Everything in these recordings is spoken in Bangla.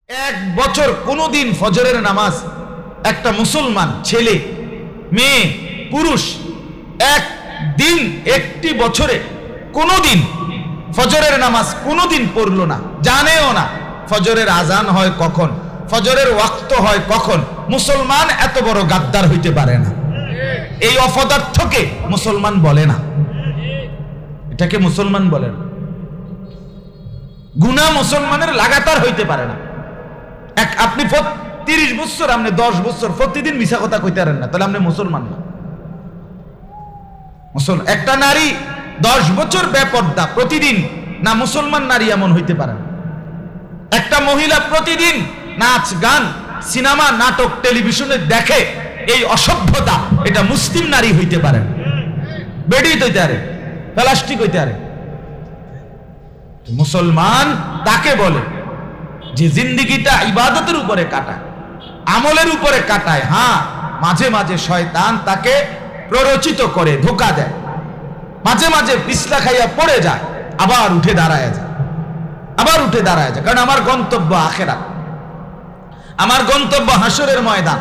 এক বছর কোনোদিন ফজরের নামাজ একটা মুসলমান ছেলে মেয়ে পুরুষ একদিন একটি বছরে কোনোদিন ফজরের নামাজ কোনোদিন পড়লো না, জানেও না ফজরের আজান হয় কখন, ফজরের ওয়াক্ত হয় কখন। মুসলমান এত বড় গাদ্দার হইতে পারে না। এই অপদার্থকে মুসলমান বলে না, এটাকে মুসলমান বলে না। গুনাহ মুসলমানের লাগাতার হইতে পারে না। আপনি 30 বছর, আপনি 10 বছর প্রতিদিন মিছা কথা কইতে পারেন না, তাহলে আপনি মুসলমান না। একটা নারী 10 বছর বেপর্দা প্রতিদিন, না মুসলমান নারী এমন হইতে পারে না। একটা মহিলা প্রতিদিন নাচ গান সিনেমা নাটক টেলিভিশনে দেখে, এই অসভ্যতা, এটা মুসলিম নারী হইতে পারে না। বেডি হইতে পারে, প্লাস্টিক হইতে পারে। মুসলমান তাকে বলে যে জিন্দেগিটা ইবাদতের উপরে কাটায়, আমলের উপরে কাটায়। হ্যাঁ, মাঝে মাঝে শয়তান তাকে প্ররোচিত করে, ধোঁকা দেয়, মাঝে মাঝে পিছলা খাইয়া পড়ে যায়, আবার উঠে দাঁড়ায় যায়, আবার উঠে দাঁড়ায় যায়। কারণ আমার গন্তব্য আখিরাত, আমার গন্তব্য হাসরের ময়দান,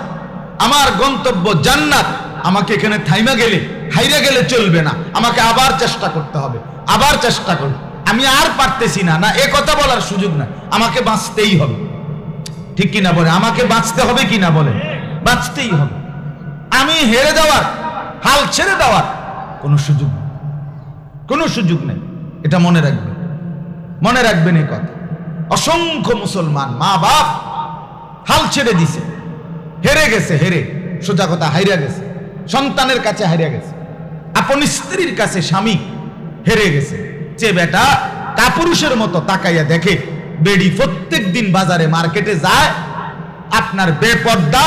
আমার গন্তব্য জান্নাত। আমাকে এখানে থাইমা গেলে, হাইরা গেলে চলবে না, আমাকে আবার চেষ্টা করতে হবে, আবার চেষ্টা করব। আমি আর পারতেছি না, না এ কথা বলার সুযোগ না, আমাকে বাঁচতেই হবে। ঠিক কিনা বলে? আমাকে বাঁচতে হবে কিনা বলে? বাঁচতেই হবে। আমি হেরে যাওয়ার, হাল ছেড়ে দেওয়ার কোনো সুযোগ নেই, কোনো সুযোগ নেই। এটা মনে রাখবেন, মনে রাখবেন এই কথা। অসংখ্য মুসলমান মা বাপ হাল ছেড়ে দিছে, হেরে গেছে, হেরে, সোজা কথা হাইরা গেছে, সন্তানের কাছে হারিয়ে গেছে, আপন স্ত্রীর কাছে স্বামী হেরে গেছে। যে বেটা কাপুরুষের মতো তাকাইয়া দেখে, বেডি প্রত্যেক দিন বাজারে মার্কেটে যায়, আপনার বেপর্দা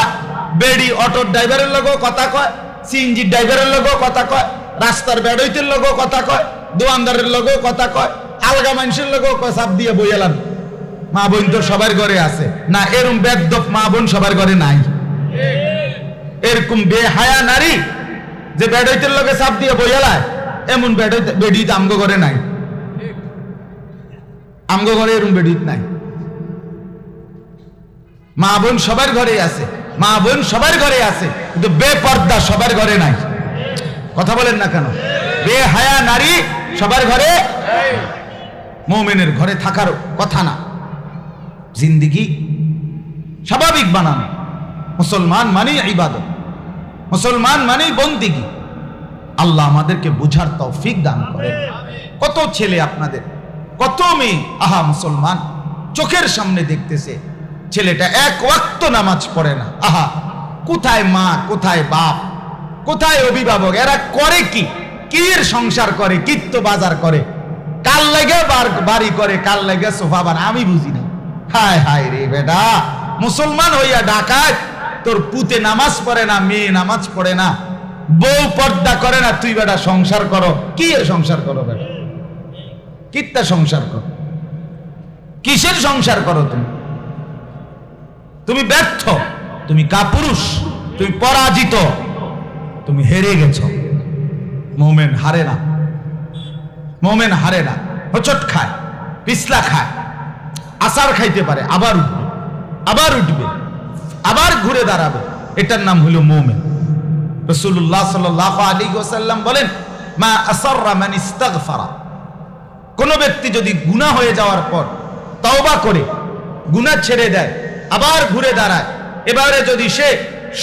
বেডি অটোর ড্রাইভারের লগেও কথা কয়, সিএনজি ড্রাইভারের লগেও কথা কয়, রাস্তার বেড়ইতের লগেও কথা কয়, দোকানদারের লগেও কথা কয়, আলগা মানুষের লগেও চাপ দিয়ে বইয়ালাম। মা বোন তো সবার ঘরে আছে না? এরকম বেদব মা বোন সবার ঘরে নাই। এরকম বেহায়া নারী যে বেড়ইতের লগে চাপ দিয়ে বইয়ালায়, এমন বেডি আমগো ঘরে নাই। আমগো ঘরে এরকম বেডি নাই। মা বোন সবার ঘরে আছে, মা বোন সবার ঘরে আছে, কিন্তু বেপর্দা সবার ঘরে নাই। কথা বলেন না কেন? বেহায়া নারী সবার ঘরে, মুমিনের ঘরে থাকার কথা না। জিন্দেগি স্বাভাবিক বানানো। মুসলমান মানেই ইবাদত, মুসলমান মানেই বন্দেগী। আল্লাহ আমাদেরকে বুঝার তৌফিক দান করে। কত ছেলে আপনাদের, কত মেয়ে, আহা মুসলমান, চোখের সামনে দেখতেছে ছেলেটা এক ওয়াক্ত নামাজ পড়ে না। আহা, কোথায় মা, কোথায় বাপ, কোথায় অভিভাবক? এরা করে কি? কি এর সংসার করে, কিত্ত বাজার করে, কাল লাগে বাড়ি করে, কাল লাগে সোফা বানায়, আমি বুঝি না। হায় হায় রে বেটা, মুসলমান হইয়া ডাকাত, তোর পুতে নামাজ পড়ে না, মেয়ে নামাজ পড়ে না, বউ পর্দা করে না, তুই বেটা সংসার করো। কি সংসার করো বেটা? কিত্তা সংসার করো? কিসের সংসার করো তুমি? তুমি ব্যর্থ, তুমি কাপুরুষ, তুমি পরাজিত, তুমি হেরে গেছো। মোমেন হারে না, মোমেন হারে না। হোঁচট খায়, পিছলা খায়, আসার খাইতে পারে, আবার উঠবে, আবার উঠবে, আবার ঘুরে দাঁড়াবে। এটার নাম হলো মোমেন। রাসূলুল্লাহ সাল্লাল্লাহু আলাইহি ওয়াসাল্লাম বলেন, মা আসররা মান ইস্তাগফারা। কোন ব্যক্তি যদি গুনাহ হয়ে যাওয়ার পর তওবা করে, গুনাহ ছেড়ে দেয়, আবার ঘুরে দাঁড়ায়, এবারে যদি সে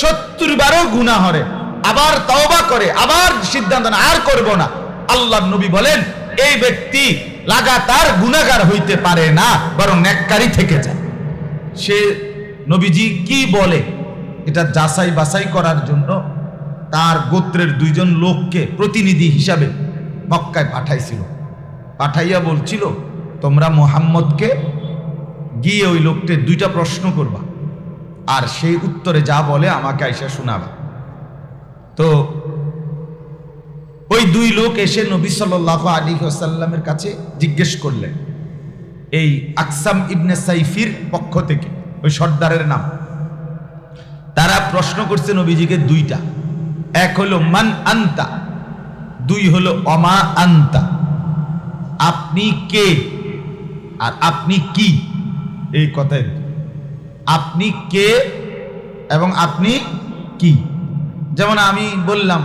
70 বারও গুনাহ করে, আবার তওবা করে, আবার সিদ্ধান্ত না আর করব না, আল্লাহর নবী বলেন এই ব্যক্তি লাগাতার গুনাহগার হইতে পারে না, বরং নেককারী থেকে যায়। সে নবীজি কি বলে এটা যাচাই বাছাই করার জন্য তার গোত্রের 2 জন লোককে প্রতিনিধি হিসাবে মক্কায় পাঠাইছিল। পাঠাইয়া বলছিল, তোমরা মুহাম্মদকে গিয়ে ওই লোককে 2টা প্রশ্ন করবা, আর সেই উত্তরে যা বলে আমাকে আইসা শোনাবা। তো ওই 2 লোক এসে নবী সাল্লাল্লাহু আলাইহি ওয়াসাল্লামের কাছে জিজ্ঞেস করলেন, এই আকসাম ইবনে সাইফির পক্ষ থেকে, ওই সর্দারের নাম। তারা প্রশ্ন করছে নবীজিকে 2টা। এক হলো মান আনতা, 2 হলো অমা আনতা, আপনি কে আর আপনি কি। এই কথাই আপনি কে এবং আপনি কি। যেমন আমি বললাম,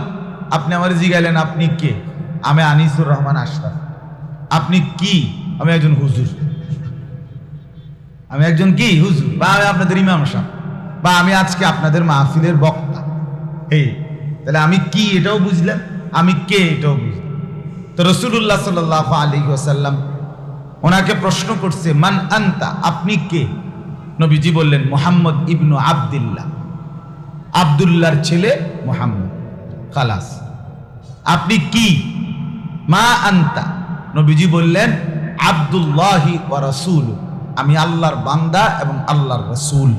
আপনি আমার জিজ্ঞাইলেন আপনি কে, আমি আনিসুর রহমান আশরাফ। আপনি কি, আমি একজন হুজুর। আমি একজন কি হুজুর, বা আমি আপনাদের ইমাম সাহেব, বা আমি আজকে আপনাদের মাহফিলের বক্তা। এই তাহলে আমি কি এটাও বুঝলেন, আমি কে এটাও বুঝলেন। তো রাসূলুল্লাহ সাল্লাল্লাহু আলাইহি ওয়াসাল্লাম ওনাকে প্রশ্ন করছে, মান আনতা, আপনি কে? নবীজি বললেন, মুহাম্মদ ইবনু আব্দুল্লাহ, আব্দুল্লাহর ছেলে মুহাম্মদ। খালাস। আপনি কি? মা আনতা, নবীজি বললেন, আব্দুল্লাহি ওয়া রাসূল, আমি আল্লাহর বান্দা এবং আল্লাহর রাসূল।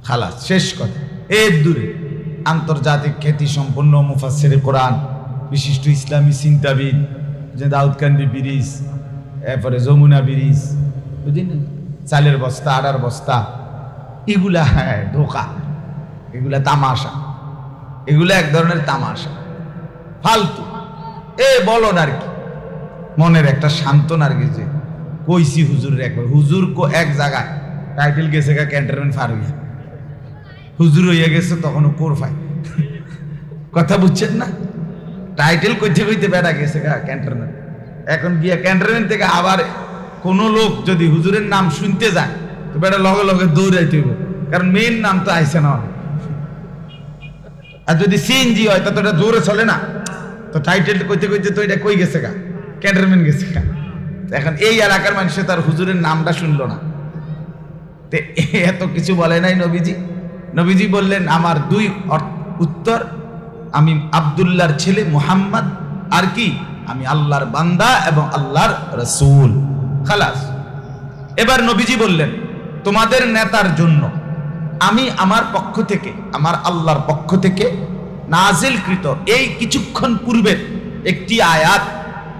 খালাস, শেষ কথা। এর দূরে আন্তর্জাতিক খ্যাতি সম্পন্ন মুফাসসিরে কোরআন, বিশিষ্ট ইসলামী চিন্তাবিদ, যে দাউদকান্দি ব্রিজ, এরপরে যমুনা ব্রিজ, বুঝলেন, চালের বস্তা, আটার বস্তা, এগুলা হ্যাঁ ধোকা, এগুলা তামাশা, এগুলা এক ধরনের তামাশা, ফালতু। বলো না আর কি, মনের একটা সান্ত্বনার গেছে। কইছি হুজুরের একবার, হুজুর এক জায়গায় টাইটেল গেছে গা ক্যান্টনমেন্ট ফার হইয়া, হুজুর হইয়া গেছে তখনও কোর ফাই। কথা বুঝছেন না? টাইটেল কইতে কইতে বেড়া গেছে গা ক্যান্টনমেন্ট। এখন গিয়া ক্যান্টনমেন্ট থেকে আবার কোনো লোক যদি হুজুরের নাম শুনতে যায় তো বেটা লগে লগে দৌড়াইতে হইব, কারণ মেইন নাম তো আইসে না। আর যদি সিএনজি হয় তা তো এটা জোরে চলে না, তো টাইটেল কইতে কইতে তো এটা কই গেছে গা, ক্যান্টনমেন্ট গেছে গা। এখন এই এলাকার মানুষে তার হুজুরের নামটা শুনলো না। তে এত কিছু বলে নাই নবীজি। নবীজি বললেন, আমার দুই উত্তর, আমি আব্দুল্লাহর ছেলে মুহাম্মদ, আর কি আমি আল্লাহর বান্দা এবং আল্লাহর রাসূল। খালাস। এবার নবীজি বললেন, তোমাদের নেতার জন্য আমি আমার পক্ষ থেকে, আমার আল্লাহর পক্ষ থেকে নাজিলকৃত এই কিছুক্ষণ পূর্বের একটি আয়াত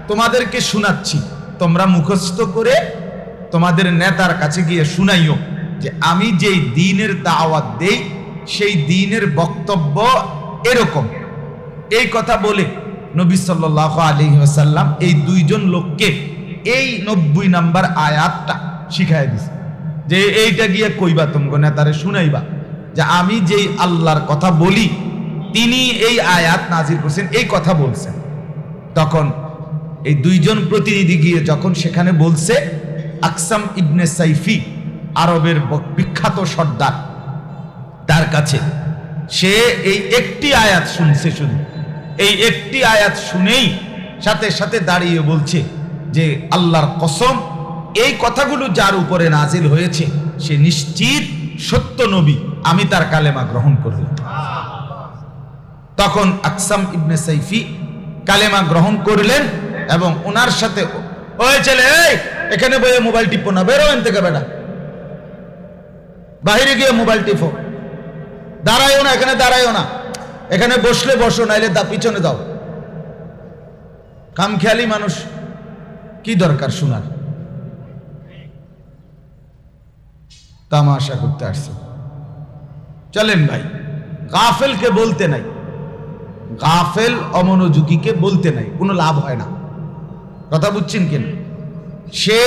তোমাদেরকে শোনাচ্ছি, তোমরা মুখস্থ করে তোমাদের নেতার কাছে গিয়ে শুনাইও যে আমি যেই দ্বীনের দাওয়াত দেই সেই দ্বীনের বক্তব্য এরকম। এই কথা বলে নবী সাল্লাল্লাহু আলাইহি ওয়াসাল্লাম এই দুইজন লোককে এই 90 নাম্বার আয়াতটা শিখায় দিছে, যে এইটা গিয়ে কইবা, তোমরা নেতারে শুনাইবা যে আমি যেই আল্লাহর কথা বলি তিনি এই আয়াত নাজিল করছেন, এই কথা বলছেন। তখন এই দুইজন প্রতিনিধি গিয়ে যখন সেখানে বলছে, আকসাম ইবনে সাইফি, আরবের বিখ্যাত সর্দার, তার কাছে সে এই একটি আয়াত শুনছে, শুধু এই একটি আয়াত শুনেই সাথে সাথে দাঁড়িয়ে বলছে যে আল্লাহর কসম, এই কথাগুলো যার উপরে নাজিল হয়েছে সে নিশ্চিত সত্য নবী, আমি তার কালেমা গ্রহণ করলাম। তখন আকসাম ইবনে সাইফি কালেমা গ্রহণ করলেন এবং ওনার সাথে, ওই ছেলে, এই এখানে বইয়ে মোবাইল টিপো না, বেরো এখান থেকে বেটা, বাহিরে গিয়ে মোবাইল টিপো, দাঁড়ায়ও না, এখানে দাঁড়ায়ও না, এখানে বসলে বসো, নাইলে পিছনে দাও। কামখেয়ালি মানুষ, কি দরকার শোনার? তামাশা করতে আসছে। চলেন ভাই, গাফেলকে বলতে নাই, গাফেল অমনোযোগীকে বলতে নাই, কোনো লাভ হয় না। কথা বুঝছেন কিনা? সে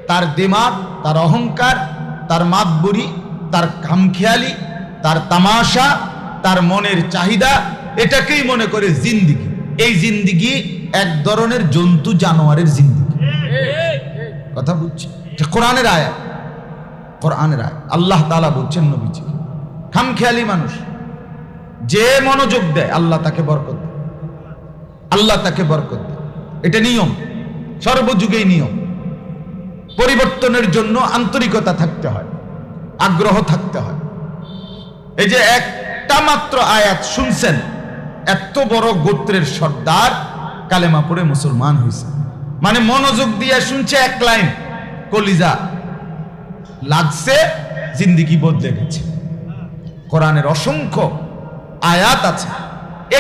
তার দিমাগ, তার অহংকার, তার মাতবুরি, তার কামখেয়ালি, তার তামাশা, তার মনের চাহিদা, এটাকেই মনে করে জিন্দিগি। এই জিন্দিগি এক ধরনের জন্তু জানোয়ারের জিন্দিগি। কথা বুঝছি? কোরআনের আয়াত, কোরআনের আয়াত। আল্লাহ তাআলা বলছেন নবীজি, খামখেয়ালি মানুষ যে মনোযোগ দেয় আল্লাহ তাকে বরকত দেয়, আল্লাহ তাকে বরকত দেয়। এটা নিয়ম, সর্বযুগেই নিয়ম। পরিবর্তনের জন্য আন্তরিকতা থাকতে হয়, আগ্রহ থাকতে হয়। এই যে একটা মাত্র আয়াত শুনছেন, এত বড় গোত্রের সর্দার কালেমা পড়ে মুসলমান হয়েছে, মানে মনোযোগ দিয়ে শুনছে, এক লাইন কলিজা লাগছে, জিন্দিগি বদলে গেছে। কোরআনের অসংখ্য আয়াত আছে,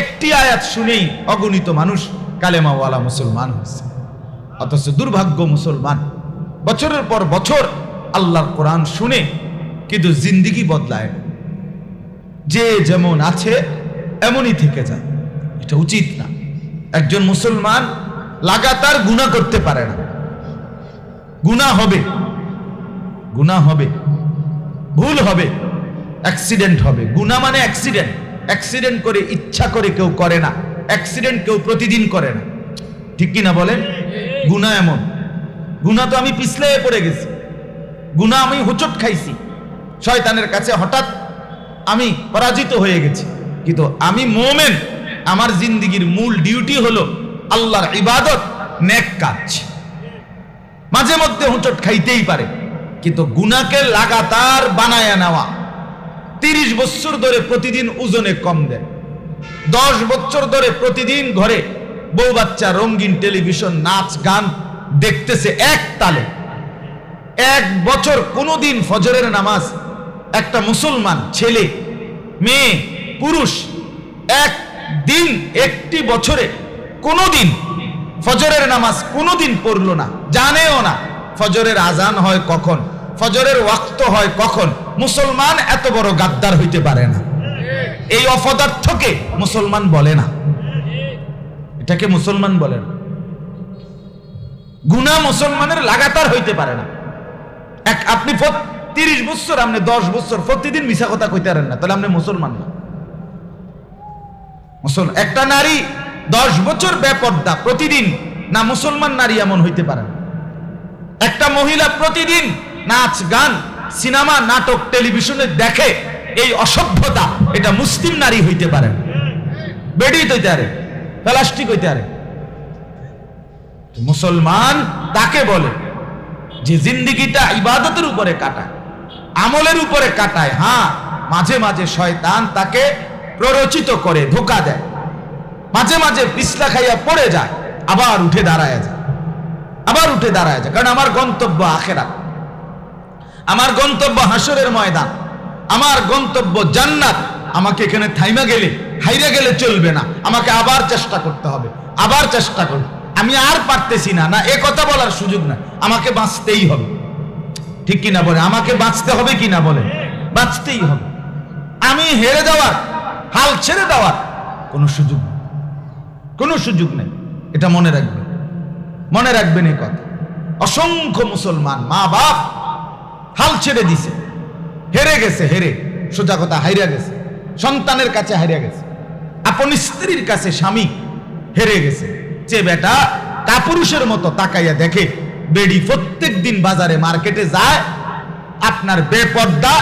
একটি আয়াত শুনেই অগণিত মানুষ কালেমাওয়ালা মুসলমান হয়েছে। অথচ দুর্ভাগ্য মুসলমান বছরের পর বছর আল্লাহর কোরআন শুনে কিন্তু জিন্দিগি বদলায়, যে যেমন আছে এমনই থেকে যায়। এটা উচিত না। একজন মুসলমান লাগাতার গুনাহ করতে পারে না, গুনাহ হবে, গুনাহ হবে, ভুল হবে, অ্যাক্সিডেন্ট হবে। গুনাহ মানে অ্যাক্সিডেন্ট। অ্যাক্সিডেন্ট করে ইচ্ছা করে কেউ করে না, অ্যাক্সিডেন্ট কেউ প্রতিদিন করে না, ঠিক কি না বলেন? গুনাহ এমন, গুনাহ তো আমি পিছলে পড়ে গেছি, গুনাহ আমি হোঁচট খাইছি, শয়তানের কাছে হঠাৎ আমি পরাজিত হয়ে গেছি, কিন্তু আমি মুমিন, আমার জিন্দেগীর মূল ডিউটি হলো আল্লাহর ইবাদত, নেক কাজ। মাঝে মধ্যে হোঁচট খাইতেই পারে, কিন্তু গুনাহকে লাগাতার বানায়া নেওয়া, 30 বছর ধরে প্রতিদিন ওজনে কম দেয়, 10 বছর ধরে প্রতিদিন ঘরে বউ বাচ্চা রঙিন টেলিভিশন নাচ গান দেখতেছে এক তালে, 1 বছর কোনোদিন ফজরের নামাজ একটা মুসলমান ছেলে মেয়ে পুরুষ একদিন একটি বছরে কোনোদিন ফজরের নামাজ কোনোদিন পড়লো না, জানেও না ফজরের আজান হয় কখন, ফজরের ওয়াক্ত হয় কখন। মুসলমান এত বড় গাদ্দার হইতে পারে না। এই অপদার্থকে মুসলমান বলে না, এটাকে মুসলমান বলে না। গুনাহ মুসলমানের লাগাতার হইতে পারে না। আপনি 30 বছর, আপনি 10 বছর প্রতিদিন মিছা কথা কইতে পারেন না, তাহলে আপনি মুসলমান না। একটা নারী 10 বছর বেপর্দা প্রতিদিন, না মুসলমান নারী এমন হইতে পারে না। একটা মহিলা প্রতিদিন নাচ গান সিনেমা নাটক টেলিভিশনে দেখে, এই অসভ্যতা, এটা মুসলিম নারী হইতে পারে না। বেডি হইতে পারে, প্লাস্টিক হইতে পারে। মুসলমান তাকে বলে যে জিন্দেগিটা ইবাদতের উপরে কাটায়, আমলের উপরে কাটায়। হ্যাঁ, মাঝে মাঝে শয়তান তাকে প্ররোচিত করে, ধোঁকা দেয়, মাঝে মাঝে পিছলা খাইয়া পড়ে যায়, আবার উঠে দাঁড়ায় যায়, আবার উঠে দাঁড়ায় যায়। কারণ আমার গন্তব্য আখিরাত, আমার গন্তব্য হাসরের ময়দান, আমার গন্তব্য জান্নাত। আমাকে এখানে থাইমা গেলে, হাইরা গেলে চলবে না, আমাকে আবার চেষ্টা করতে হবে, আবার চেষ্টা করব। আমি আর পারতেছি না, না এ কথা বলার সুযোগ না, আমাকে বাঁচতেই হবে, ঠিক কিনা বলে? আমাকে বাঁচতে হবে কিনা বলে? বাঁচতেই হবে। আমি হেরে যাওয়ার, হাল ছেড়ে দেওয়ার কোনো সুযোগ নেই, কোনো সুযোগ নেই। এটা মনে রাখবেন, মনে রাখবেন এই কথা। অসংখ্য মুসলমান মা বাপ হাল ছেড়ে দিছে, হেরে গেছে, হেরে, সোজা কথা হাইরা গেছে, সন্তানের কাছে হারিয়ে গেছে, আপন স্ত্রীর কাছে স্বামী হেরে গেছে। যে বেটা কাপুরুষের মতো তাকাইয়া দেখে, বেডি প্রত্যেক দিন বাজারে মার্কেটে যায়, আপনার বেপর্দা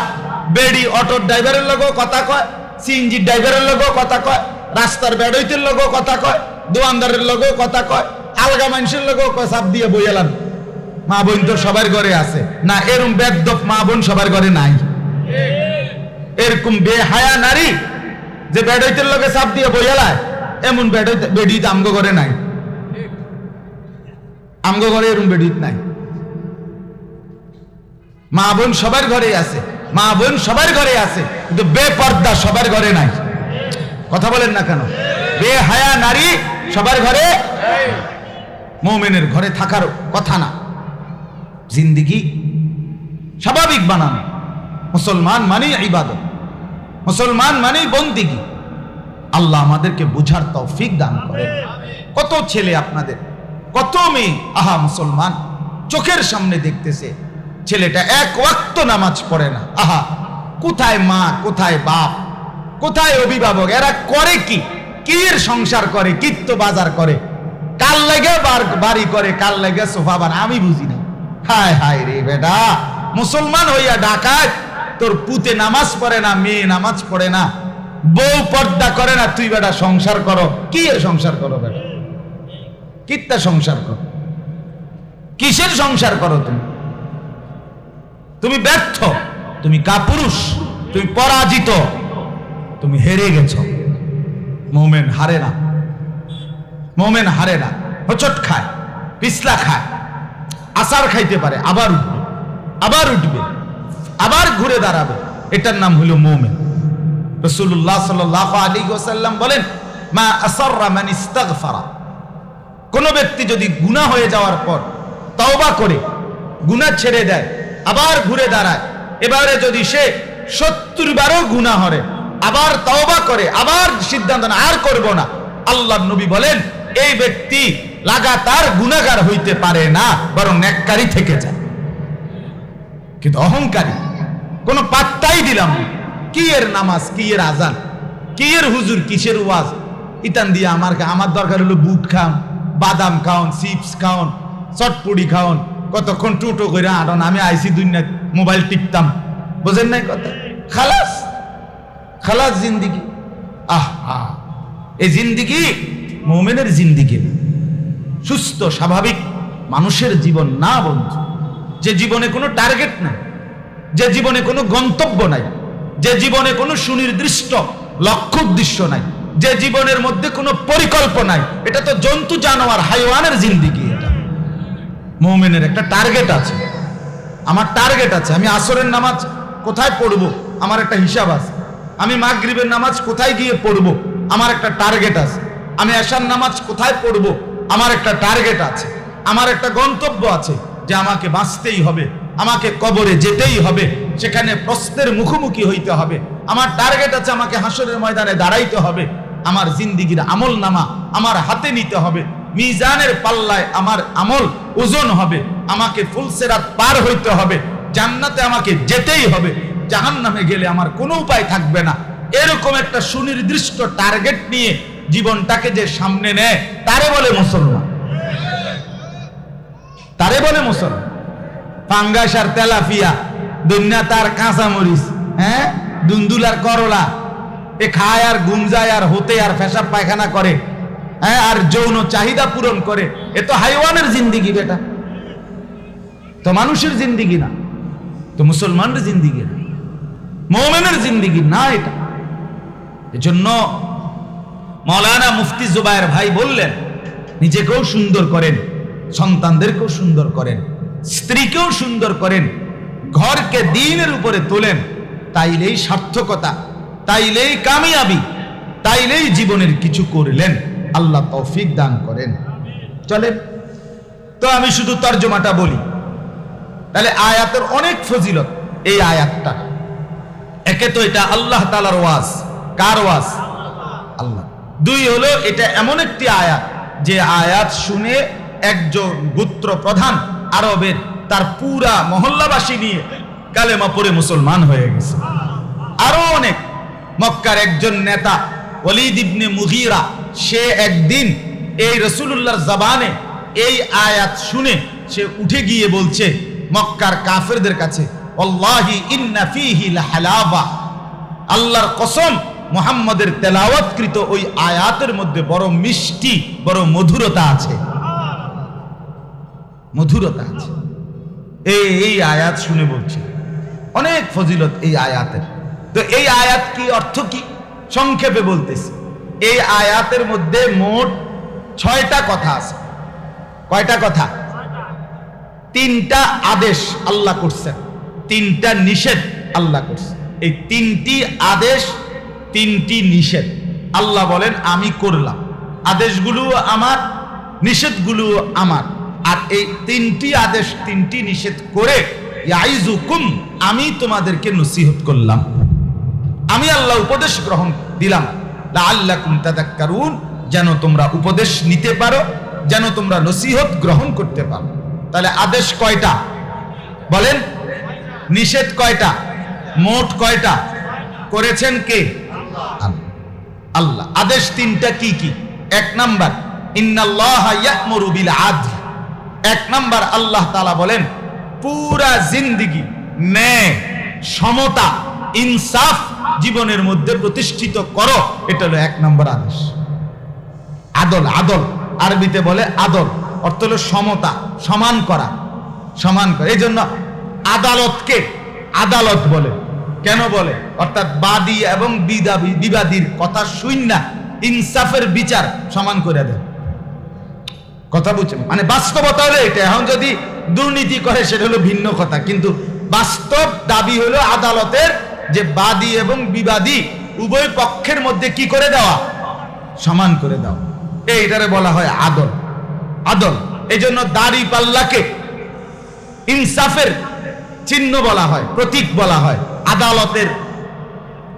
বেডি অটোর ড্রাইভারের লগেও কথা কয়, সিএনজি ড্রাইভারের লগেও কথা কয়, রাস্তার বেড়ইতের লগেও কথা কয়, দোকানদারের লগেও কথা কয়, আলগা মানুষের লগেও কয়, সাপ দিয়ে বইয়ালাম। মা বোন তো সবার ঘরে আছে না? এরকম বেদব মা বোন সবার ঘরে নাই। এরকম বেহায়া নারী যে বেড়ইতের লগে সাপ দিয়ে বইয়ালায়, এমন বেডি আমগো ঘরে নাই, আমগো ঘরে এরকম বেডি নাই। মা বোন সবার ঘরে আছে, মা বোন সবার ঘরে আছে, কিন্তু বেপর্দা সবার ঘরে নাই। কথা বলেন না কেন? বেহায়া নারী সবার ঘরে, মুমিনের ঘরে থাকার কথা না। জিন্দেগি স্বাভাবিক বানানো। মুসলমান মানে ইবাদত, মুসলমান মানে বন্দেগী। আল্লাহ আমাদেরকে বুঝার তৌফিক দান করে। কত ছেলে আপনাদের, কত মেয়ে, আহা মুসলমান, চোখের সামনে দেখতেছে ছেলেটা 1 ওয়াক্ত নামাজ পড়ে না। আহা, কোথায় মা, কোথায় বাপ, কোথায় অভিভাবক? এরা করে কি? কি এর সংসার করে, কিত্ত বাজার করে, কাল লাগে বাড়ি করে, কাল লাগে সোফা বানায়, আমি বুঝি না। হায় হায় রে বেটা, মুসলমান হইয়া ডাকাত, তোর পুতে নামাজ পড়ে না, মেয়ে নামাজ পড়ে না, বউ পর্দা করে না, তুই বেটা সংসার করো। কি এর সংসার করো বেটা? কিত্তা সংসার করো? কিসের সংসার করো তুমি? তুমি ব্যর্থ, তুমি কাপুরুষ, তুমি পরাজিত, তুমি হেরে গেছো। মুমিন হারে না, মুমিন হারে না। হোঁচট খায়, পিছলা খায়, আসার খাইতে পারে, আবার উঠবে, আবার উঠবে, আবার ঘুরে দাঁড়াবে। এটার নাম হলো মুমিন। রাসূলুল্লাহ সাল্লাল্লাহু আলাইহি ওয়াসাল্লাম বলেন, মা আসররা মান ইস্তাগফারা, কোন ব্যক্তি যদি গুনাহ হয়ে যাওয়ার পর তওবা করে গুনাহ ছেড়ে দেয়, আবার ঘুরে দাঁড়ায়, এবারে যদি সে 70 বারও গুনাহ করে, আবার তওবা করে, আবার সিদ্ধান্ত না আর করব না, আল্লাহর নবী বলেন এই ব্যক্তি লাগাতার গুনাহগার হইতে পারে না, বরং নেককারী থেকে যায়। কিন্তু অহংকারী, কোনো পাত্তাই দিলাম না। কি এর নামাজ, কি এর আজান, কি এর হুজুর, কিসের ওয়াজ, ইতান দিয়ে আমার দরকার হলো বুট খান, বাদাম খাওন, চিপস খাওন, চটপুড়ি খাওন, কতক্ষণ টুটো করে আটন, আমি আইসি দুনিয়া মোবাইল টিপতাম, বোঝেন নাই কথা। খালাস খালাস জিন্দিগি। এই জিন্দিগি মুমিনের জিন্দিগি, সুস্থ স্বাভাবিক মানুষের জীবন না বন্ধু। যে জীবনে কোনো টার্গেট নাই, যে জীবনে কোনো গন্তব্য নাই, যে জীবনে কোনো সুনির্দিষ্ট লক্ষ্য উদ্দেশ্য নাই, যে জীবনের মধ্যে কোনো পরিকল্পনা নাই, এটা তো জন্তু জানোয়ার হাইওয়ানের জিন্দিগি। এটা মুমিনের একটা টার্গেট আছে। আমার টার্গেট আছে, আমি আসরের নামাজ কোথায় পড়বো আমার একটা হিসাব আছে, আমি মাগরিবের নামাজ কোথায় গিয়ে পড়বো আমার একটা টার্গেট আছে, আমি এশার নামাজ কোথায় পড়বো আমার একটা টার্গেট আছে, আমার একটা গন্তব্য আছে যে আমাকে বাঁচতেই হবে, আমাকে কবরে যেতেই হবে, সেখানে প্রশ্নের মুখোমুখি হইতে হবে, আমার টার্গেট আছে আমাকে হাসরের ময়দানে দাঁড়াইতে হবে, আমার জিন্দিগির আমল নামা আমার হাতে নিতে হবে, মিজানের পাল্লায় আমার আমল ওজন হবে, আমাকে ফুলসিরাত পার হইতে হবে, জান্নাতে আমাকে যেতেই হবে, জাহান্নামে গেলে আমার কোনো উপায় থাকবে না। এরকম একটা সুনির্দিষ্ট টার্গেট নিয়ে জীবনটাকে যে সামনে নেয় তারে বলে মুসলমান, তারে বলে মুসলমান। পাঙ্গাস আর তেলাপিয়া, দুনিয়া তার কাঁচামরিচ, হ্যাঁ, দুন্দুল আর করলা, এ খায় আর গুমজায় আর হতে আর পেশাব পায়খানা করে, হ্যাঁ, আর যৌন চাহিদা পূরণ করে। এ তো হাইওয়ানের জিন্দিগি বেটা, তো মানুষের জিন্দিগি না, তো মুসলমানের জিন্দিগি না, মুমিনের জিন্দিগি না এটা। এজন্য মাওলানা মুফতি জুবায়ের ভাই বললেন, নিজেকেও সুন্দর করেন, সন্তানদেরকেও সুন্দর করেন, স্ত্রীকেও সুন্দর করেন, ঘরকে দ্বীনের উপরে তোলেন, তাইলেই সার্থকতা, তাইলেই কামিয়াবি, তাইলেই জীবনের কিছু করলেন। আল্লাহ তৌফিক দান করেন। চলেন তো আমি শুধু তর্জমাটা বলি, তাহলে আয়াতের অনেক ফজিলত। এই আয়াতটা একে তো এটা আল্লাহ তাআলার ওয়াজ। কার ওয়াজ? আল্লাহ। দুই হলো এটা এমন একটি আয়াত যে আয়াত শুনে একজন গোত্র প্রধান আরবের তার পুরা মহল্লাবাসী নিয়ে কালেমা পড়ে মুসলমান হয়ে গেছে। আরো অনেক, মক্কার একজন নেতা ওয়ালিদ ইবনে মুগীরা, সে একদিন এই রাসূলুল্লাহর জবানে এই আয়াত শুনে সে উঠে গিয়ে বলছে মক্কার কাফেরদের কাছে, ওয়াল্লাহি ইন্না ফীহি লাহালাবা, আল্লাহর কসম মুহাম্মাদের তেলাওয়াতকৃত ওই আয়াতের মধ্যে বড় মিষ্টি, বড় মধুরতা আছে, মধুরতা আছে। এই আয়াত শুনে বলছে অনেক ফজিলত এই আয়াতের। তো এই আয়াত কি, অর্থ কি, সংক্ষেপে বলতেছি। এই আয়াতের মধ্যে মোট 6টা কথা আছে। কয়টা কথা? 3টা আদেশ আল্লাহ করছেন, 3টা নিষেধ আল্লাহ করছেন। এই 3টি আদেশ, 3টি নিষেধ। আল্লাহ বলেন আমি করলাম, আদেশগুলো আমার, নিষেধগুলো আমার। আর এই 3টি আদেশ 3টি নিষেধ করে ইয়াইজুকুম, আমি তোমাদেরকে নসিহত করলাম, আমি আল্লাহ উপদেশ গ্রহণ দিলাম, লাআল্লাকুম তাযাক্কারুন, যেন তোমরা উপদেশ নিতে পারো, যেন তোমরা নসিহত গ্রহণ করতে পারো। তাহলে আদেশ কয়টা বলেন? নিষেধ কয়টা? মোট কয়টা? করেছেন কে? আল্লাহ। আদেশ 3টা কি কি? 1 নাম্বার, ইন্নাল্লাহা ইয়া'মুরু বিল আদল। 1 নাম্বার, আল্লাহ তাআলা বলেন পুরা জিন্দেগি ন্যায়, সমতা, ইনসাফ জীবনের মধ্যে প্রতিষ্ঠিত করো। এটা হলো 1 নাম্বার আদেশ। আদল, আদল আরবিতে বলে আদল, অর্থ হলো সমতা, সমান করা, সমান করা। এই জন্য আদালতকে আদালত বলে। কেন বলে? অর্থাৎ বাদী এবং বিবাদীর কথা শুইনা ইনসাফের বিচার সমান করে দেয়। কথা বুঝছেন? মানে বাস্তবতা হলো এটা। এখন যদি দুর্নীতি করে সেটা হলো ভিন্ন কথা, কিন্তু বাস্তব দাবি হলো আদালতের যে বাদী এবং বিবাদী উভয় পক্ষের মধ্যে কি করে দেওয়া? সমান করে দেওয়া। এইটারে বলা হয় আদল। আদল। এই জন্য দাড়ি পাল্লাকে ইনসাফের চিহ্ন বলা হয়, প্রতীক বলা হয়। আদালতের,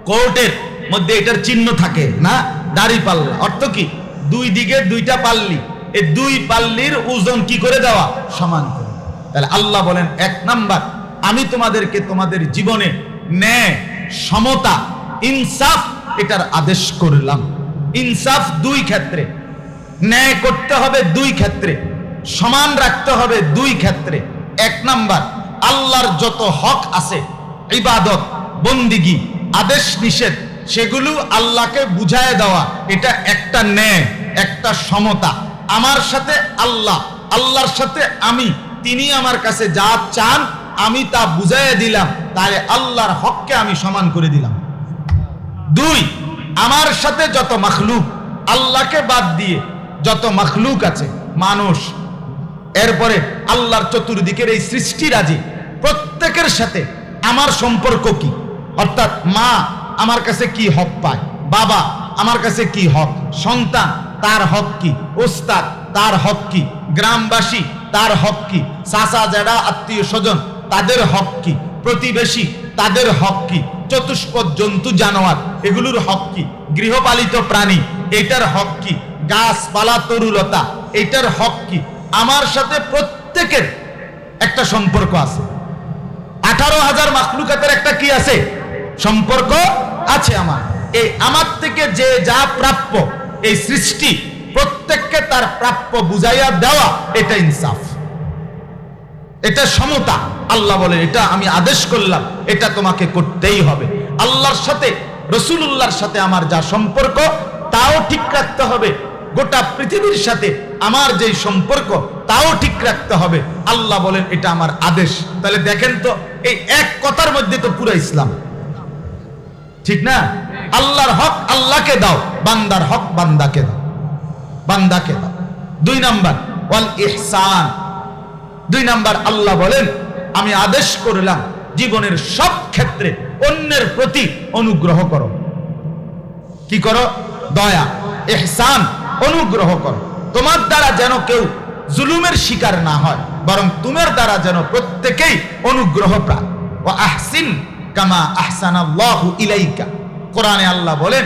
কোর্টের মধ্যে এটার চিহ্ন থাকে না, দাড়ি পাল্লা। অর্থ কি? 2 দিকে 2টা পাল্লি, এই 2 পাল্লির ওজন কি করে দেওয়া? সমান করে। তাহলে আল্লাহ বলেন 1 নাম্বার আমি তোমাদেরকে তোমাদের জীবনে ন্যায়, সমতা, ইনসাফ এটার আদেশ করলাম। ইনসাফ দুই ক্ষেত্রে, ন্যায় করতে হবে দুই ক্ষেত্রে, সমান রাখতে হবে দুই ক্ষেত্রে। এক নাম্বার, আল্লাহর যত হক আছে, ইবাদত, বন্দিগি, আদেশ নিষেধ, সেগুলো আল্লাহকে বুঝায় দেওয়া, এটা একটা ন্যায়, একটা সমতা। আমার সাথে আল্লাহ, আল্লাহর সাথে আমি, তিনি আমার কাছে যা চান আমি তা বুঝাইয়া দিলাম, তাহলে আল্লাহর হককে আমি সমান করে দিলাম। দুই, আমার সাথে যত মাখলুক, আল্লাহকে বাদ দিয়ে যত মাখলুক আছে, মানুষ, এরপরে আল্লাহর চতুর্দিকের এই সৃষ্টিরাজি, প্রত্যেকের সাথে আমার সম্পর্ক কি, অর্থাৎ মা আমার কাছে কি হক পায়, বাবা আমার কাছে কি হক, সন্তান তার হক কি, ওস্তাদ তার হক কি, গ্রামবাসী তার হক কি, চাচা জেঠা আত্মীয় স্বজন তাদের হক কি, প্রতিবেশী তাদের হক কি, চতুষ্পদ জন্তু জানোয়ার এগুলোর হক কি, গৃহপালিত প্রাণী এটার হক কি, গাছপালা তরুলতা এটার হক কি। আমার সাথে প্রত্যেকের একটা সম্পর্ক আছে। 18,000 মাখলুকাতের একটা কি আছে, সম্পর্ক আছে আমার। এই আমার থেকে যে যা প্রাপ্য, এই সৃষ্টি প্রত্যেককে তার প্রাপ্য বুঝাইয়া দেওয়া, এটা ইনসাফ, এটা সমতা। আল্লাহ বলে এটা আমি আদেশ করলাম, এটা তোমাকে করতেই হবে। আল্লাহর সাথে, রাসূলুল্লাহর সাথে আমার যা সম্পর্ক তাও ঠিক রাখতে হবে, গোটা পৃথিবীর সাথে আমার যেই সম্পর্ক তাও ঠিক রাখতে হবে। আল্লাহ বলেন এটা আমার আদেশ। তাহলে দেখেন তো, এই এক কথার মধ্যে তো পুরো ইসলাম, ঠিক না? আল্লাহর হক আল্লাহকে দাও, বান্দার হক বান্দাকে দাও, বান্দাকে দাও। দুই নাম্বার, ওয়াল ইহসান। দুই নাম্বার, আল্লাহ বলেন আমি আদেশ করলাম জীবনের সব ক্ষেত্রে অন্যের প্রতি অনুগ্রহ করো। কি করো? দয়া, ইহসান, অনুগ্রহ করো। তোমার দ্বারা যেন কেউ জুলুমের শিকার না হয়, বরং তোমার দ্বারা যেন প্রত্যেকেই অনুগ্রহ প্রাপ্ত। ওয়া আহসিন কামা আহসানাল্লাহু ইলাইকা। কোরআনে আল্লাহ বলেন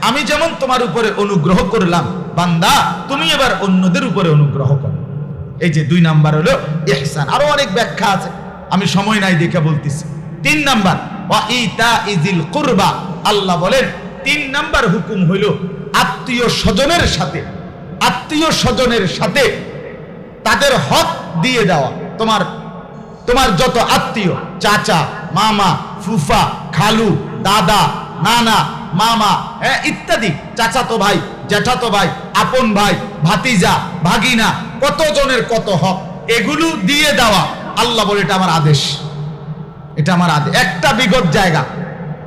আমি যেমন তোমার উপরে অনুগ্রহ করলাম, বান্দা তুমি এবার অন্যদের উপরে অনুগ্রহ করো। এই যে দুই নাম্বার হলো ইহসান। আরো অনেক ব্যাখ্যা আছে, আমি সময় নাই দেখে বলতেছি। তিন নাম্বার, ওয়া ইতাইজিল কুরবা। আল্লাহ বলেন তিন নাম্বার হুকুম হইল আত্মীয় স্বজনের সাথে, আত্মীয় স্বজনের সাথে তাদের হক দিয়ে দেওয়া। তোমার যত আত্মীয়, চাচা, মামা, ফুফা, খালু, দাদা, নানা, মামা ইত্যাদি, চাচাতো ভাই, জ্যাঠাতো ভাই, আপন ভাই, ভাতিজা, ভাগিনা, কতজনের কত হক, এগুলো দিয়ে দেওয়া। আল্লাহ বলে এটা আমার আদেশ, এটা আমার আদেশ। একটা বিগত জায়গা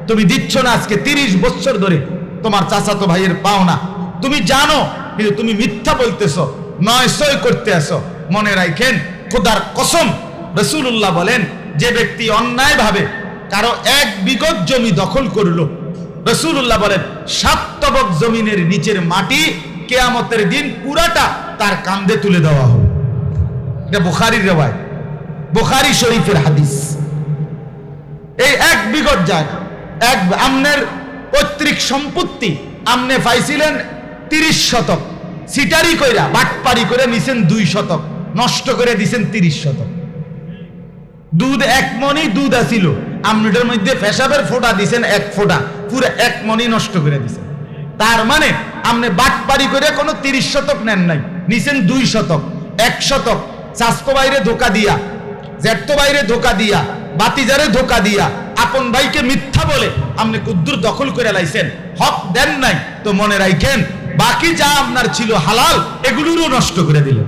তুমি দিচ্ছ না আজকে 30 বছর ধরে তোমার চাচাতো ভাইয়ের পাওনা, তুমি জানো, কিন্তু তুমি মিথ্যা বলতেছো, নয়সই করতে আসো। মনে রাখেন, খোদার কসম, রাসূলুল্লাহ বলেন যে ব্যক্তি অন্যায় ভাবে কারো এক বিগত জমি দখল করলো, রাসূলুল্লাহ বলেন 7 তবক জমিনের নিচের মাটি কিয়ামতের দিন পুরাটা তার কাঁধে তুলে দেওয়া হবে। এটা বুখারীর রওয়ায়াত, বুখারী শরীফের হাদিস। এই এক বিগত জায়গা, এক আমনের পৈতৃক সম্পত্তি আমনে পাইছিলেন 30 শতক, সিটারি কইরা বাটপারি করে নিছেন 2 শতক, নষ্ট করে দিছেন 30 শতক। দুধ 1 মণি দুধ আছিল, আমনের মধ্যে পেশাবের ফোঁটা দিছেন 1 ফোঁটা, পুরো 1 মণি নষ্ট করে দিছেন। তার মানে আমনে বাটপারি করে কোনো 30 শতক নেন নাই, নিছেন 2 শতক। 1 শতক স্বাস্থ্য বাইরে ধোকা দিয়া, জ্যাঠতো বাইরে ধোকা দিয়া, বাতিজারে ধোকা দিয়া, আপন ভাইকে মিথ্যা বলে আপনি কুদ্দুর দখল করে লাইছেন, হক দেন নাই। তো মনে রাখেন, বাকি যা আপনার ছিল হালাল, এগুলোরও নষ্ট করে দিলেন,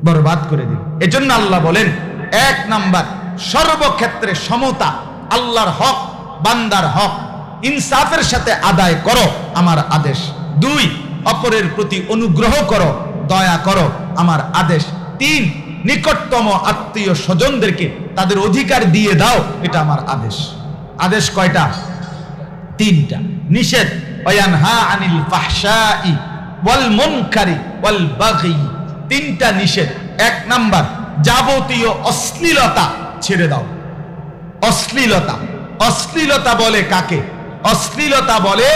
বরবাদ করে দিলেন। এজন্য আল্লাহ বলেন 1 নাম্বার, সর্বক্ষেত্রে সমতা, আল্লাহর হক, বান্দার হক ইনসাফের সাথে আদায় করো, আমার আদেশ। 2, অপরের প্রতি অনুগ্রহ করো, দয়া করো, আমার আদেশ। 3, নিকটতম আত্মীয় স্বজনদেরকে তাদের অধিকার দিয়ে দাও, এটা আমার আদেশ। আদেশ কয়টা? 3টা। নিষেধ, ওয়ানহা আনিল ফাহশাই ওয়াল মুনকারি ওয়াল বাগি। 3টা নিষেধ। 1 নাম্বার, যাবতীয় অশ্লীলতা ছেড়ে দাও। অশ্লীলতা, অশ্লীলতা বলে কাকে? অশ্লীলতা বলে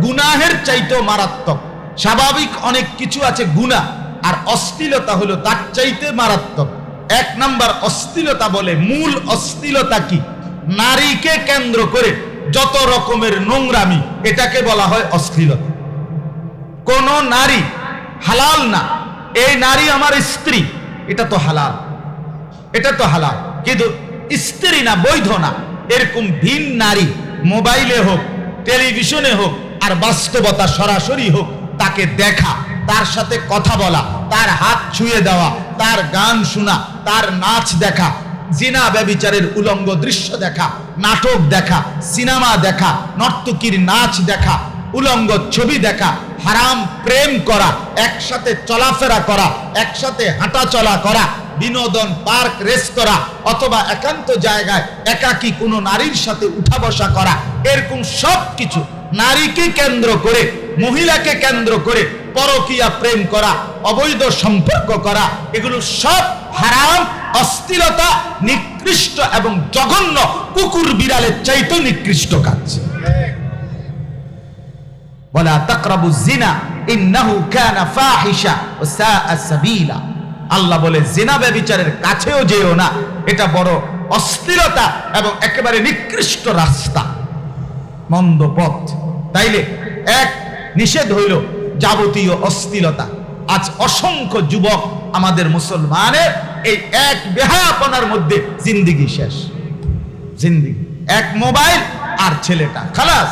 গুনাহের চাইতেও মারাত্মক। স্বাভাবিক অনেক কিছু আছে গুনাহ, আর অশ্লীলতা হলো তার চাইতে মারাত্মক। এক নাম্বার অশ্লীলতা বলে, মূল অশ্লীলতা কি? নারীকে কেন্দ্র করে যত রকমের নোংরামি, এটাকে বলা হয় অশ্লীলতা। কোন নারী হালাল না, এই নারী আমার স্ত্রী, এটা তো হালাল, এটা তো হালাল, কিন্তু স্ত্রী না, বৈধ না, এরকম ভিন নারী মোবাইলে হোক, টেলিভিশনে হোক, আর বাস্তবতা সরাসরি হোক, তাকে দেখা, তার সাথে কথা বলা, তার হাত ছুঁয়ে দেওয়া, তার গান শোনা, তার নাচ দেখা, জিনা ব্যভিচারের উলঙ্গ দৃশ্য দেখা, নাটক দেখা, সিনেমা দেখা, নর্তকীর নাচ দেখা, উলঙ্গ ছবি দেখা, হারাম প্রেম করা, একসাথে চলাফেরা করা, একসাথে হাঁটা চলা করা, বিনোদন পার্ক, রেস্তোরাঁ অথবা একান্ত জায়গায় একাকী কোনো নারীর সাথে উঠা বসা করা, এরকম সব কিছু নারীকে কেন্দ্র করে, মহিলাকে কেন্দ্র করে পরকীয়া প্রেম করা, অবৈধ সম্পর্ক করা, এগুলো সব হারাম, অশ্লীলতা, নিকৃষ্ট এবং জঘন্য, কুকুর বিড়ালের চাইতে নিকৃষ্ট কাজ। ওয়ালা তাকরাবুজ জিনা ইন্নাহু কানা ফাহিশা ওয়া সাআ সাবিলা। আল্লাহ বলে জিনা ব্যভিচারের কাছেও যেও না, এটা বড় অশ্লীলতা এবং একেবারে নিকৃষ্ট রাস্তা, মন্দ পথ। তাইলে এক নিষেধ হইল যাবতীয় অশ্লীলতা। আজ অসংখ্য যুবক আমাদের মুসলমানের এই এক বেহায়াপনার মধ্যে জিন্দেগি শেষ। জিন্দেগি এক মোবাইল আর ছেলেটা, খালাস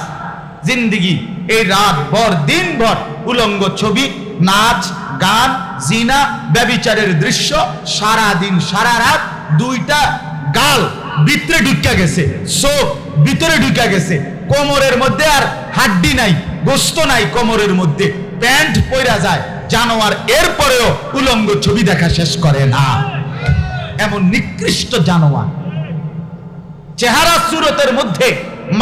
জিন্দেগি। এই রাত ভর দিন ভর উলঙ্গ ছবি, নাচ, গান, জিনা, ব্যভিচারের দৃশ্য, সারা দিন সারা রাত। দুইটা গাল ভিতরে ঢুকা গেছে, চোখ ভিতরে ঢুকা গেছে, কোমরের মধ্যে আর হাড্ডি নাই, গোস্ত নাই কোমরের মধ্যে, প্যান্ট পরা যায় জানোয়ার, এরপরেও উলঙ্গ ছবি দেখা শেষ করে না। এমন নিকৃষ্ট জানোয়ার, চেহারা সুরতের মধ্যে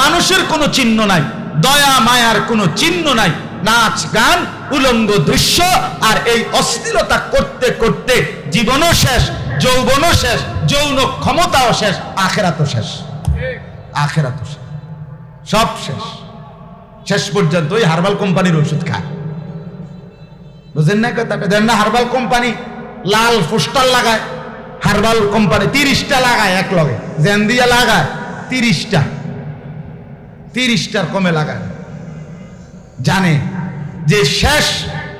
মানুষের কোনো চিহ্ন নাই, দয়া মায়ার কোনো চিহ্ন নাই, নাচ গান, উলঙ্গ দৃশ্য, আর এই অশ্লীলতা করতে করতে জীবনও শেষ, যৌবনও শেষ, যৌন ক্ষমতাও শেষ, আখেরাতও শেষ, আখেরাতও শেষ, সব শেষ। শেষ পর্যন্ত ওই হার্বাল কোম্পানির ওষুধ খায়, বুঝেন না কথাটা? দেন না, হার্বাল কোম্পানি লাল পোস্টার লাগায়, হার্বাল কোম্পানি 30টা লাগায়, এক লগে জেন দিয়া লাগায় 30টার কমে লাগায়, জানে যে শেষ,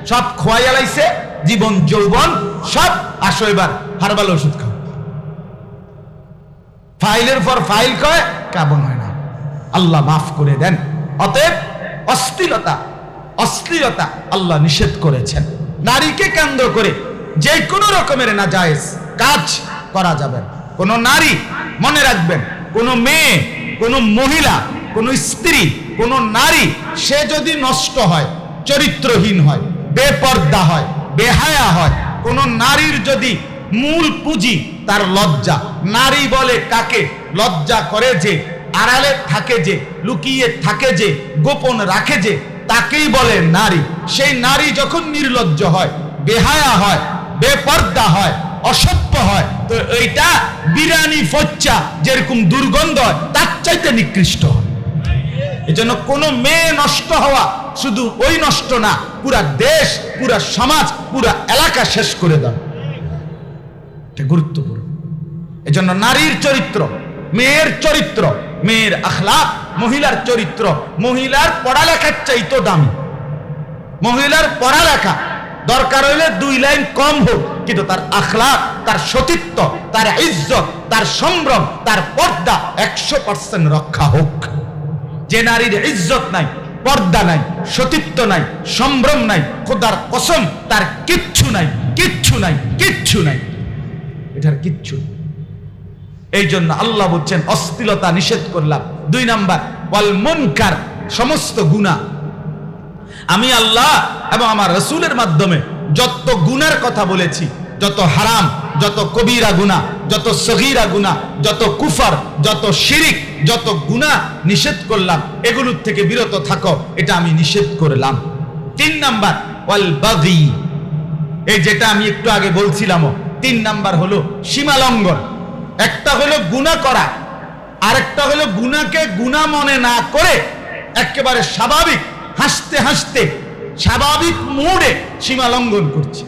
সব খোয়াইয়া লাইছে, জীবন যৌবন সব। আসো এবার হার্বাল ওষুধ খাও, ফাইলের পর ফাইল কয়, কাবন হয় না। আল্লাহ মাফ করে দেন। অতএব অশ্লীলতা, অশ্লীলতা আল্লাহ নিষেধ করেছেন। নারীকে কেন্দ্র করে যে কোনো রকমের নাজায়েজ কাজ করা যাবে না। কোন নারী, মনে রাখবেন, কোন মেয়ে, কোন মহিলা, কোন স্ত্রী, কোন নারী, সে যদি নষ্ট হয়, চরিত্রহীন হয়, বেপর্দা হয়, বেহায়া হয়, কোন নারীর যদি মূল পুঁজি তার লজ্জা, নারী বলে কাকে? লজ্জা করে যে, আড়ালে থাকে যে, লুকিয়ে থাকে যে, গোপন রাখে যে, তাকেই বলে নারী। সেই নারী যখন নির্লজ্জ হয়, বেহায়া হয়, বেপর্দা হয়, অসভ্য হয়, তো এইটা বিরানি ফচ্চা যেরকম দুর্গন্ধ হয়, তার চাইতে নিকৃষ্ট হয়। এজন্য কোন মেয়ে নষ্ট হওয়া শুধু ওই নষ্ট না, পুরা দেশ, পুরা সমাজ, পুরা এলাকা শেষ করে দেয়, এটা গুরুত্বপূর্ণ। এজন্য নারীর চরিত্র, মেয়ের চরিত্র, মেয়ের আখলাক, মহিলার চরিত্র, মহিলার পড়ালেখার চাইতো দামি। মহিলার পড়ালেখা দরকার হইলে 2 লাইন কম হোক, কিন্তু তার আখলাক, তার সতীত্ব, তার ইজ্জত, তার সম্ভ্রম, তার পর্দা 100% রক্ষা হোক। যে নারীর ইজ্জত নাই, পর্দা নাই, সতীত্ব নাই, সম্ভ্রম নাই, খোদার কসম তার কিচ্ছু নাই, কিচ্ছু নাই, কিচ্ছু নাই, এটার কিচ্ছু। এই জন্য আল্লাহ বলছেন অশ্লীলতা নিষেধ করলাম। 2 নাম্বার ওয়াল মুনকার, সমস্ত গুনাহ। আমি আল্লাহ এবং আমার রাসূলের মাধ্যমে যত গুনার কথা বলেছি, যত হারাম, যত কবিরা গুনাহ, যত সগীরা গুনাহ, যত কুফর, যত শিরিক, যত গুনাহ নিষেধ করলাম, এগুলোর থেকে বিরত থাকো, এটা আমি নিষেধ করলাম। 3 নাম্বার ওয়াল বাগী, এই যেটা আমি একটু আগে বলছিলাম। 3 নাম্বার হলো সীমা লঙ্ঘন। একটা হলো গুনাহ করা, আরেকটা হলো গুনাহকে গুনাহ মনে না করে একেবারে স্বাভাবিক হাসতে হাসতে স্বাভাবিক মুডে সীমা লঙ্ঘন করছে।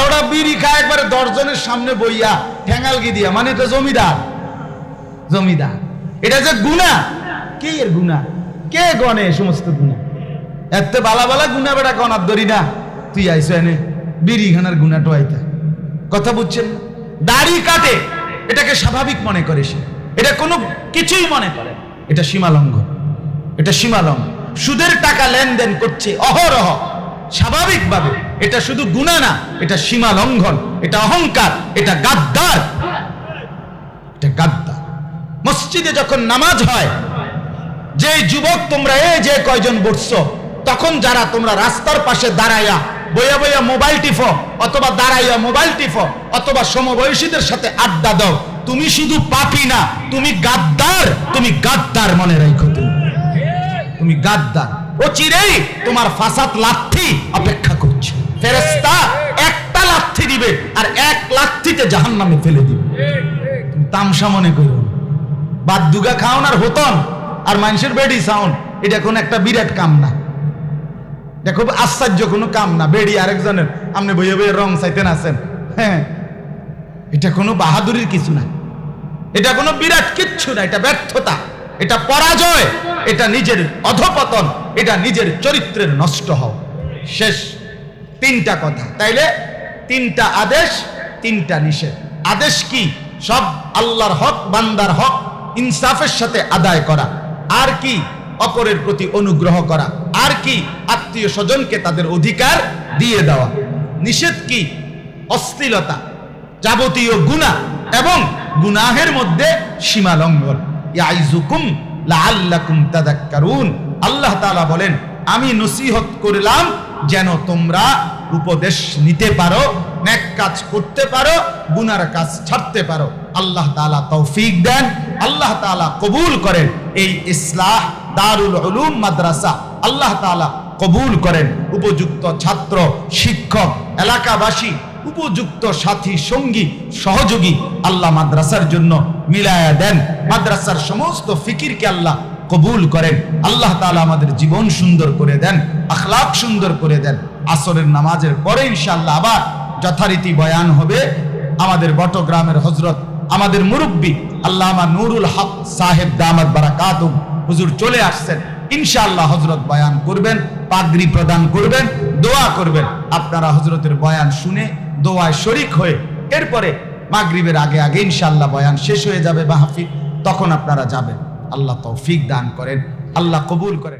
ওরা বিড়ি খায় একবারে 10 জনের সামনে বইয়া ঠ্যাঙ্গালগি দিয়া, মানে এটা জমিদার। জমিদার এটা যে গুনাহ, কে এর গুনাহ? কে গনে সমস্ত গুনাহ? এত বালা বালা গুনাহ বেটা গনার ধরি না। তুই আইসো এনে বিড়ি খানার গুনাহ টোয়াইতা। কথা বুঝছেন? দাড়ি কাটে, এটাকে স্বাভাবিক মনে করে সে, এটা কোনো কিছুই মনে করে। এটা সীমালঙ্ঘন, এটা সীমালঙ্ঘন। সুদের টাকা লেনদেন করছে অহরহ স্বাভাবিকভাবে, এটা শুধু গুনাহ না, এটা সীমালঙ্ঘন, এটা অহংকার, এটা গাদ্দার, এটা গাদ্দার। মসজিদে যখন নামাজ হয়, যে যুবক তোমরা এই যে কয়জন বসছো, তখন যারা তোমরা রাস্তার পাশে দাঁড়াইয়া বইয়া বইয়া মোবাইল টিফো, অথবা দাঁড়াইয়া মোবাইল টিফো, অথবা সমবয়সীদের সাথে আড্ডা দাও, তুমি শুধু পাপী না, তুমি গাদ্দার। তুমি গাদ্দার, মনে রাখো। তুমি গাদ্দার। ও চিরেই তোমার ফাসাদ লাথি অপেক্ষা করছে। ফেরেশতা একটা লাথি দিবে আর 1 লাথিতে জাহান্নামে ফেলে দিবে। তুমি তামসা মনে করো। বাদ দুগা খাওন আর হতন আর মানুষের বেডি সাউন্ড, এটা কোন একটা বিরাট কাম না, এটা খুব আশ্চর্য কোনো কাম না। বেডি আরেকজনের আপনি বইয়ে বইয়ে রং চাইতেন আছেন, হ্যাঁ, এটা কোনো বাহাদুরির কিছু না, এটা কোনো বিরাট কিচ্ছু না। এটা ব্যর্থতা, এটা পরাজয়, এটা নিজের অধপতন, এটা নিজের চরিত্রের নষ্ট হওয়া। শেষ 3টা কথা। তাইলে 3টা আদেশ, 3টা নিষেধ। আদেশ কি? সব আল্লাহর হক, বান্দার হক ইনসাফের সাথে আদায় করা। আর কি? অপরের প্রতি অনুগ্রহ করা। আর কি? আত্মীয় স্বজনকে তাদের অধিকার দিয়ে দেওয়া। নিষেধ কি? অশ্লীলতা, যাবতীয় গুনাহ এবং গুনাহের মধ্যে সীমা লঙ্ঘন। ইয়াইজুকুম লাআল্লাকুম তাযাক্কারুন। আল্লাহ তাআলা বলেন, আমি নসিহত করলাম যেন তোমরা উপদেশ নিতে পারো, নেক কাজ করতে পারো, গুনার কাজ ছাড়তে পারো। আল্লাহ তাআলা তৌফিক দেন, আল্লাহ তাআলা কবুল করেন। এই ইসলাহ দারুল উলুম মাদ্রাসা আল্লাহ তাআলা কবুল করেন। উপযুক্ত ছাত্র, শিক্ষক, এলাকাবাসী, উপযুক্ত সাথী, সঙ্গী, সহযোগী আল্লাহ মাদ্রাসার জন্য মিলায়া দেন। মাদ্রাসার সমস্ত ফিকিরকে আল্লাহ কবুল করেন। আল্লাহ তাআলা আমাদের জীবন সুন্দর করে দেন, আখলাক সুন্দর করে দেন। আসরের নামাজের পরে ইনশাআল্লাহ আবার যথারীতি বয়ান হবে। আমাদের বটগ্রামের হযরত, আমাদের মুরব্বী আল্লামা নুরুল হক সাহেব দামাত বারাকাতুহু হুজুর চলে আসছেন। ইনশাআল্লাহ হযরত বয়ান করবেন, পাগড়ি প্রদান করবেন, দোয়া করবেন। আপনারা হযরতের বয়ান শুনে দোয়ায় শরীক হয়ে এরপরে মাগরিবের আগে আগে ইনশাআল্লাহ বয়ান শেষ হয়ে যাবে মাহফিল, তখন আপনারা যাবেন। আল্লাহ তৌফিক দান করেন, আল্লাহ কবুল করেন।